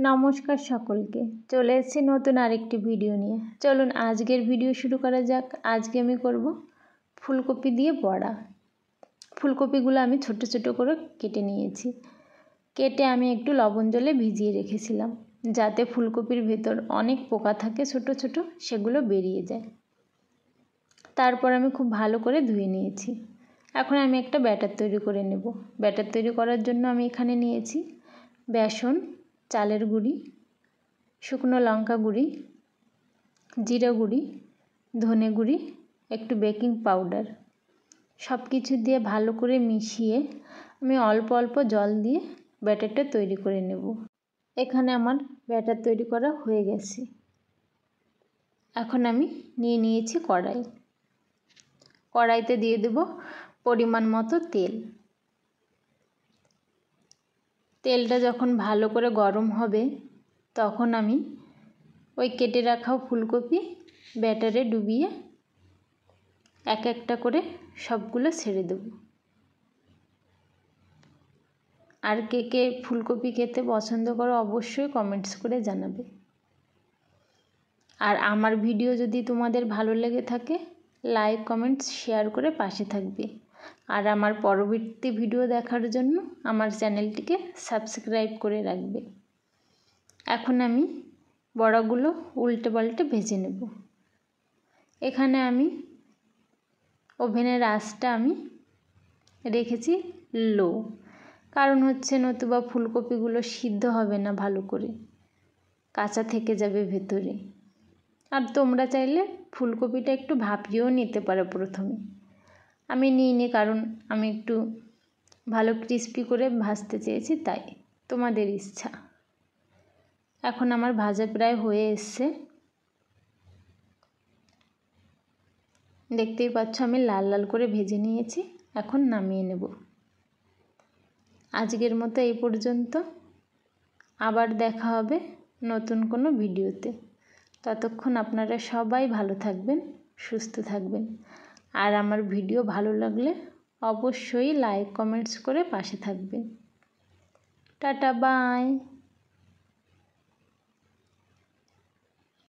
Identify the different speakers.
Speaker 1: নমস্কার সকলকে, চলে এসেছি নতুন আরেকটি ভিডিও নিয়ে। চলুন আজকের ভিডিও শুরু করা যাক। আজকে আমি করব ফুলকপি দিয়ে বড়া। ফুলকপিগুলো আমি ছোট ছোট করে কেটে নিয়েছি। কেটে আমি একটু লবণ জলে ভিজিয়ে রেখেছিলাম, যাতে ফুলকপির ভেতর অনেক পোকা থাকে ছোট ছোট, সেগুলো বেরিয়ে যায়। তারপর আমি খুব ভালো করে ধুয়ে নিয়েছি। এখন আমি একটা ব্যাটার তৈরি করে নেব। ব্যাটার তৈরি করার জন্য আমি এখানে নিয়েছি বেসন, চালের গুঁড়ি, শুকনো লঙ্কা গুঁড়ি, জিরা গুঁড়ি, ধনে গুঁড়ি, একটু বেকিং পাউডার, সব কিছু দিয়ে ভালো করে মিশিয়ে আমি অল্প অল্প জল দিয়ে ব্যাটারটা তৈরি করে নেব। এখানে আমার ব্যাটার তৈরি করা হয়ে গেছে। এখন আমি নিয়েছি কড়াই। কড়াইতে দিয়ে দেব পরিমাণ মতো তেল। তেলটা যখন ভালো করে গরম হবে, তখন আমি ওই কেটে রাখা ফুলকপি ব্যাটারে ডুবিয়ে এক একটা করে সবগুলো ছেড়ে দেব। আর কে কে ফুলকপি খেতে পছন্দ করো অবশ্যই কমেন্টস করে জানাবে। আর আমার ভিডিও যদি তোমাদের ভালো লেগে থাকে, লাইক কমেন্টস শেয়ার করে পাশে থাকবে। আর আমার পরবর্তী ভিডিও দেখার জন্য আমার চ্যানেলটিকে সাবস্ক্রাইব করে রাখবে। এখন আমি বড়াগুলো উল্টে পাল্টে ভেজে নেব। এখানে আমি ওভেনের আঁচটা আমি রেখেছি লো, কারণ হচ্ছে নতুবা ফুলকপিগুলো সিদ্ধ হবে না ভালো করে, কাঁচা থেকে যাবে ভেতরে। আর তোমরা চাইলে ফুলকপিটা একটু ভাপিয়েও নিতে পারো প্রথমে। আমি নিইনি, কারণ আমি একটু ভালো ক্রিস্পি করে ভাজতে চেয়েছি, তাই। তোমাদের ইচ্ছা। এখন আমার ভাজা প্রায় হয়ে এসছে। দেখতেই পাচ্ছ আমি লাল লাল করে ভেজে নিয়েছি। এখন নামিয়ে নেব। আজকের মতো এই পর্যন্ত। আবার দেখা হবে নতুন কোনো ভিডিওতে। ততক্ষণ আপনারা সবাই ভালো থাকবেন, সুস্থ থাকবেন। আর আমার ভিডিও ভালো লাগলে অবশ্যই লাইক কমেন্টস করে পাশে থাকবেন। টাটা, বাই।